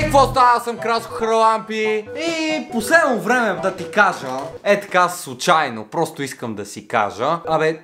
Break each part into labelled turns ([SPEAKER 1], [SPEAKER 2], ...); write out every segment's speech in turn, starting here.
[SPEAKER 1] Какво става? Аз съм Краско Харалампи и последно време да ти кажа, така случайно, просто искам да си кажа,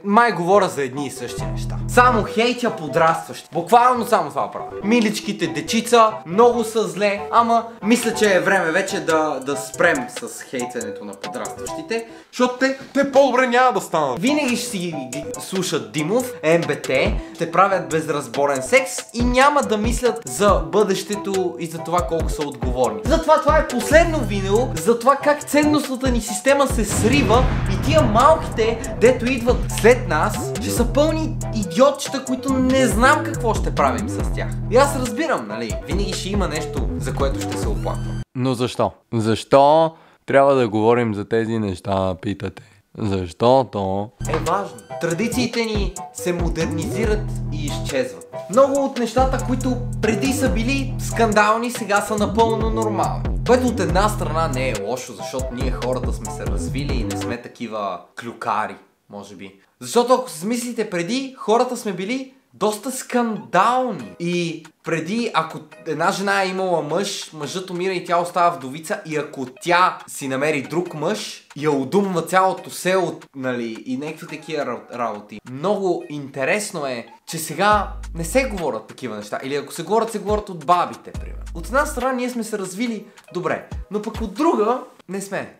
[SPEAKER 1] май говоря за едни и същи неща. Само хейтя подрастващи. Буквално само това правя. Миличките дечица много са зле, ама мисля, че е време вече да спрем с хейтенето на подрастващите, защото те по-добре няма да станат. Винаги ще си слушат Димов, МБТ, ще правят безразборен секс и няма да мислят за бъдещето и за това колко са отговорни. Затова това е последно видео за това как ценностната ни система се срива и тия малките, дето идват след нас, ще са пълни идиотчета, които не знам какво ще правим с тях. И аз разбирам, нали? Винаги ще има нещо, за което ще се оплаквам.
[SPEAKER 2] Но защо? Защо трябва да говорим за тези неща, питате? Защото
[SPEAKER 1] е важно. Традициите ни се модернизират и изчезват. Много от нещата, които преди са били скандални, сега са напълно нормални. Което от една страна не е лошо, защото ние хората сме се развили и не сме такива клюкари, може би. Защото ако се смислите, преди хората сме били доста скандални. И преди, ако една жена е имала мъж, мъжът умира и тя остава вдовица, и ако тя си намери друг мъж, я удумва цялото село, нали, и някакви такива работи. Много интересно е, че сега не се говорят такива неща. Или ако се говорят от бабите, примерно. От една страна ние сме се развили добре, но пък от друга не сме.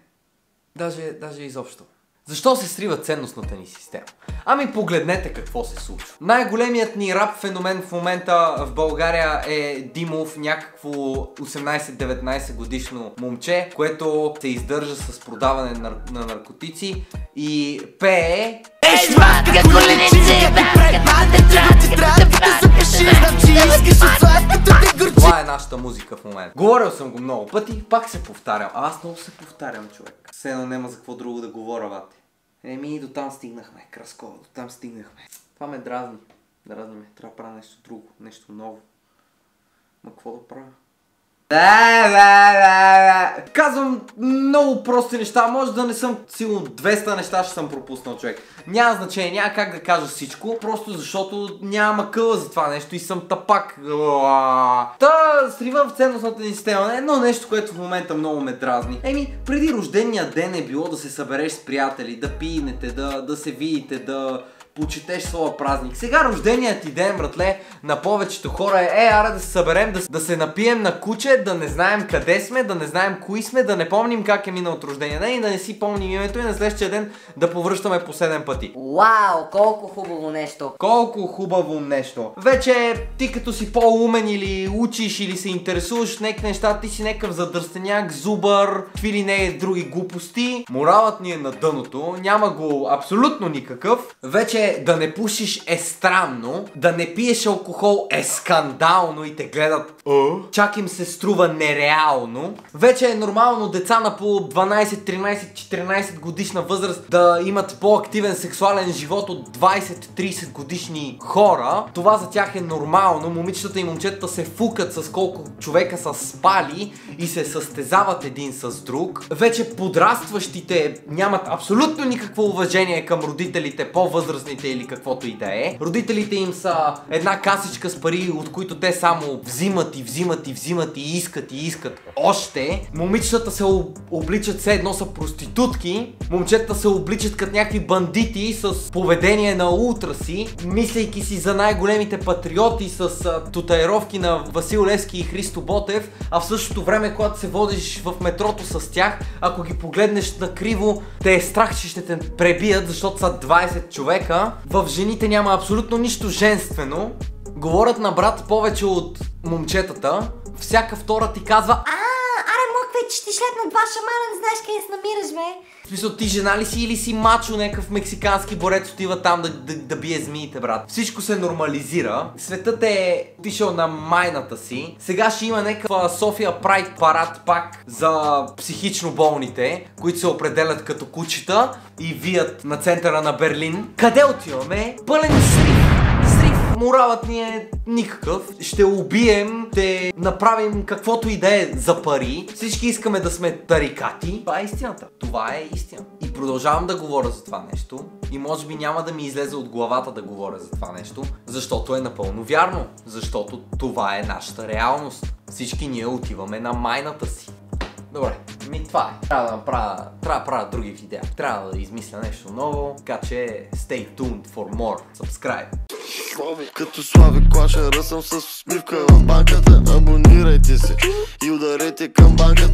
[SPEAKER 1] Даже изобщо. Защо се срива ценностната ни система? Ами погледнете какво се случва. Най-големият ни рап феномен в момента в България е Димов, някакво 18-19 годишно момче, което се издържа с продаване на наркотици и пее това е нашата музика в момента. Говорил съм го много пъти, пак се повтарям. Аз много се повтарям, човек. Все едно няма за какво друго да говоря, бати. Еми, до там стигнахме, Краско, до там стигнахме. Това ме дразни. Дразни ме. Трябва да правя нещо друго, нещо ново. Ма какво да правя? Казвам много прости неща, може да не съм сигурно 200 неща ще съм пропуснал, човек. Няма значение, няма как да кажа всичко, просто защото няма къла за това нещо и съм тапак. Срива в ценностната ни система, едно нещо, което в момента много ме дразни. Еми, преди рождения ден е било да се събереш с приятели, да пинете, да се видите, да почетеш своя празник. Сега рожденият ти ден, братле, на повечето хора е аре да се съберем, да се напием на куче, да не знаем къде сме, да не знаем кои сме, да не помним как е минал от рождения ден и да не си помним името и на следващия ден да повръщаме по 7 пъти.
[SPEAKER 3] Вау, колко хубаво нещо!
[SPEAKER 1] Колко хубаво нещо! Вече ти като си по-умен или учиш или се интересуваш някакви неща, ти си някакъв задръстеняк, зубър, какви ли не други глупости. Моралът ни е на дъното, няма го абсолютно никакъв. Вече да не пушиш е странно, да не пиеш алкохол е скандално и те гледат чак им се струва нереално. Вече е нормално деца на по 12, 13, 14 годишна възраст да имат по-активен сексуален живот от 20-30 годишни хора. Това за тях е нормално. Момичетата и момчетата се фукат с колко човека са спали и се състезават един с друг. Вече подрастващите нямат абсолютно никакво уважение към родителите, по-възрастните или каквото и да е. Родителите им са една касичка с пари, от които те само взимат и искат още. Момичетата се обличат все едно са проститутки. Момчетата се обличат като някакви бандити с поведение на ултра си, мислейки си за най-големите патриоти с татуировки на Васил Левски и Христо Ботев, а в същото време, когато се водиш в метрото с тях, ако ги погледнеш накриво, те е страх, че ще те пребият, защото са 20 човека. В жените няма абсолютно нищо женствено. Говорят на брат повече от момчетата. Всяка втора ти казва:
[SPEAKER 3] аре мокве, че ти шлепна два шамана, не знаеш къде се намираш, бе.
[SPEAKER 1] В смисъл, ти жена ли си или си мачо, някакъв мексикански борец отива там да бие змиите, брат. Всичко се нормализира. Светът е отишъл на майната си. Сега ще има някаква София Прайд парад пак за психично болните, които се определят като кучета и вият на центъра на Берлин. Къде отиваме? Пълен срив. Моралът ни е никакъв. Ще убием, ще направим каквото и да е за пари. Всички искаме да сме тарикати. Това е истината. Това е истина. И продължавам да говоря за това нещо. И може би няма да ми излезе от главата да говоря за това нещо. Защото е напълно вярно. Защото това е нашата реалност. всички ние отиваме на майната си. Добре, това е. Трябва да правя други видеа. Трябва да измисля нещо ново, така че stay tuned for more. Subscribe.
[SPEAKER 4] Като Слави Клашера съм с усмивка в банката. Абонирайте се и ударете към банката.